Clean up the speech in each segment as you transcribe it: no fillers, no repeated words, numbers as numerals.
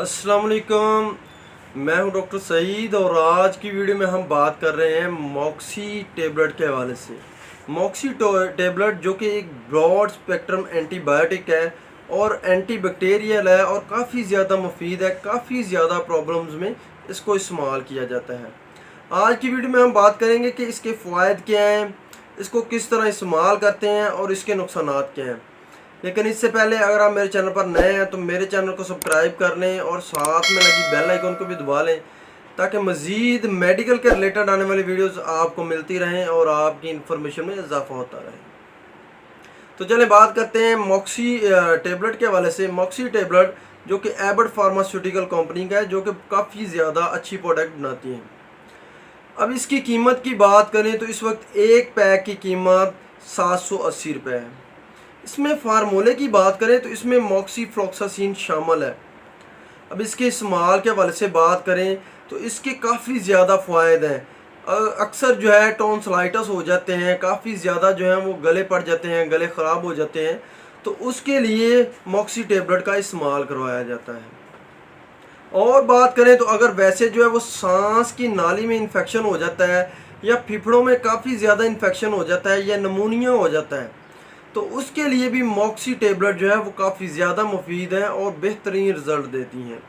अस्सलाम वालेकुम। मैं हूं डॉक्टर सईद और आज की वीडियो में हम बात कर रहे हैं मॉक्सी टेबलेट के हवाले से। मॉक्सी टेबलेट जो कि एक ब्रॉड स्पेक्ट्रम एंटीबायोटिक है और एंटी बैक्टीरियल है और काफ़ी ज़्यादा मुफीद है। काफ़ी ज़्यादा प्रॉब्लम्स में इसको इस्तेमाल किया जाता है। आज की वीडियो में हम बात करेंगे कि इसके फ़ायदे क्या हैं, इसको किस तरह इस्तेमाल करते हैं और इसके नुकसानात क्या हैं। लेकिन इससे पहले अगर आप मेरे चैनल पर नए हैं तो मेरे चैनल को सब्सक्राइब कर लें और साथ में लगी बेल आइकन को भी दबा लें ताकि मज़ीद मेडिकल के रिलेटेड आने वाली वीडियोस आपको मिलती रहें और आपकी इन्फॉर्मेशन में इजाफा होता रहे। तो चलें बात करते हैं मॉक्सी टेबलेट के हवाले से। मॉक्सी टेबलेट जो कि एबट फार्मास्यूटिकल कंपनी का है, जो कि काफ़ी ज़्यादा अच्छी प्रोडक्ट बनाती है। अब इसकी कीमत की बात करें तो इस वक्त एक पैक की कीमत 780 रुपये है। इसमें फार्मूले की बात करें तो इसमें मॉक्सीफ्लॉक्सासिन शामिल है। अब इसके इस्तेमाल के हवाले से बात करें तो इसके काफ़ी ज़्यादा फ़ायदे हैं। अक्सर जो है टॉन्सिलाइटिस हो जाते हैं, काफ़ी ज़्यादा जो है वो गले पड़ जाते हैं, गले ख़राब हो जाते हैं, तो उसके लिए मॉक्सी टेबलेट का इस्तेमाल करवाया जाता है। और बात करें तो अगर वैसे जो है वो सांस की नाली में इन्फेक्शन हो जाता है या फेफड़ों में काफ़ी ज़्यादा इन्फेक्शन हो जाता है या नमूनिया हो जाता है, तो उसके लिए भी मॉक्सी टेबलेट जो है वो काफ़ी ज़्यादा मुफीद है और बेहतरीन रिज़ल्ट देती हैं।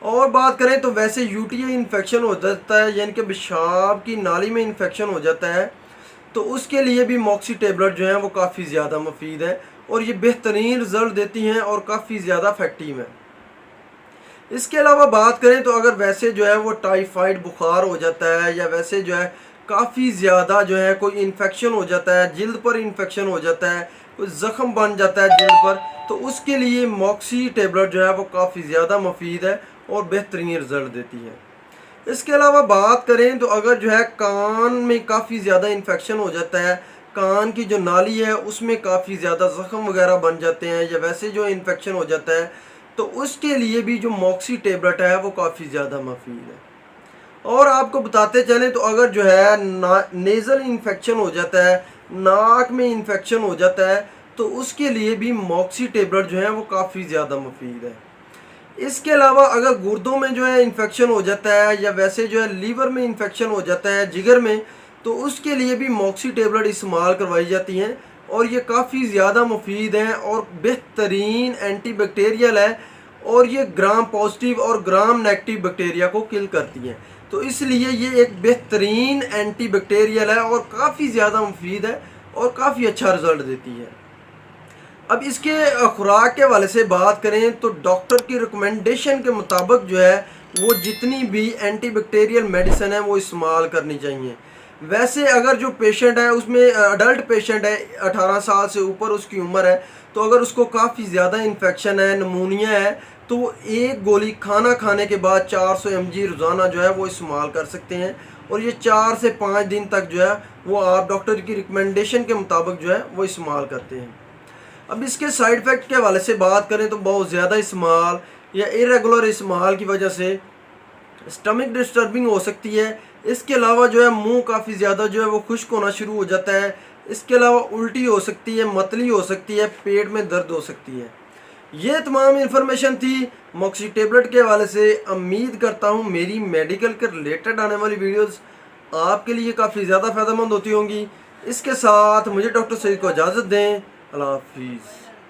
और बात करें तो वैसे यूटीआई इन्फेक्शन हो जाता है, यानी कि पेशाब की नाली में इन्फेक्शन हो जाता है, तो उसके लिए भी मॉक्सी टेबलेट जो है वो काफ़ी ज़्यादा मुफीद है और ये बेहतरीन रिज़ल्ट देती हैं और काफ़ी ज़्यादा इफेक्टिव है। इसके अलावा बात करें तो अगर वैसे जो है वो टाइफाइड बुखार हो जाता है या वैसे जो है काफ़ी ज़्यादा जो है कोई इन्फेक्शन हो जाता है, जिल्द पर इन्फेक्शन हो जाता है, कोई ज़ख़म बन जाता है जिल्द पर, तो उसके लिए मॉक्सी टेबलेट जो है वो काफ़ी ज़्यादा मुफीद है और बेहतरीन रिज़ल्ट देती है। इसके अलावा बात करें तो अगर जो है कान में काफ़ी ज़्यादा इन्फेक्शन हो जाता है, कान की जो नाली है उसमें काफ़ी ज़्यादा ज़ख़म वगैरह बन जाते हैं या वैसे जो इन्फेक्शन हो जाता है, तो उसके लिए भी जो मॉक्सी टेबलेट है वो काफ़ी ज़्यादा मुफीद है। और आपको बताते चलें तो अगर जो है नेज़ल इन्फेक्शन हो जाता है, नाक में इन्फेक्शन हो जाता है, तो उसके लिए भी मॉक्सी टेबलेट जो है वो काफ़ी ज़्यादा मुफीद है। इसके अलावा अगर गुर्दों में जो है इन्फेक्शन हो जाता है या वैसे जो है लीवर में इन्फेक्शन हो जाता है, जिगर में, तो उसके लिए भी मॉक्सी टेबलेट इस्तेमाल करवाई जाती हैं और ये काफ़ी ज़्यादा मुफीद हैं और बेहतरीन एंटी बैक्टीरियल है और ये ग्राम पॉजिटिव और ग्राम नेगेटिव बैक्टीरिया को किल करती हैं। तो इसलिए ये एक बेहतरीन एंटी बैक्टीरियल है और काफ़ी ज़्यादा मुफीद है और काफ़ी अच्छा रिज़ल्ट देती है। अब इसके खुराक के हवाले से बात करें तो डॉक्टर की रिकमेंडेशन के मुताबिक जो है वो जितनी भी एंटी बैक्टीरियल मेडिसिन है वो इस्तेमाल करनी चाहिए। वैसे अगर जो पेशेंट है उसमें अडल्ट पेशेंट है, 18 साल से ऊपर उसकी उम्र है, तो अगर उसको काफ़ी ज़्यादा इन्फेक्शन है, नमूनिया है, तो वो एक गोली खाना खाने के बाद 400 mg रोज़ाना जो है वो इस्तेमाल कर सकते हैं और ये 4 से 5 दिन तक जो है वो आप डॉक्टर की रिकमेंडेशन के मुताबिक जो है वो इस्तेमाल करते हैं। अब इसके साइड इफ़ेक्ट के हवाले से बात करें तो बहुत ज़्यादा इस्तेमाल या इरेगुलर इस्तेमाल की वजह से स्टमक डिस्टर्बिंग हो सकती है। इसके अलावा जो है मुंह काफ़ी ज़्यादा जो है वो खुश्क होना शुरू हो जाता है। इसके अलावा उल्टी हो सकती है, मतली हो सकती है, पेट में दर्द हो सकती है। ये तमाम इन्फॉर्मेशन थी मॉक्सी टेबलेट के हवाले से। उम्मीद करता हूँ मेरी मेडिकल के रिलेटेड आने वाली वीडियोस आपके लिए काफ़ी ज़्यादा फ़ायदेमंद होती होंगी। इसके साथ मुझे डॉक्टर सईद को इजाज़त दें। अल्लाह हाफिज़।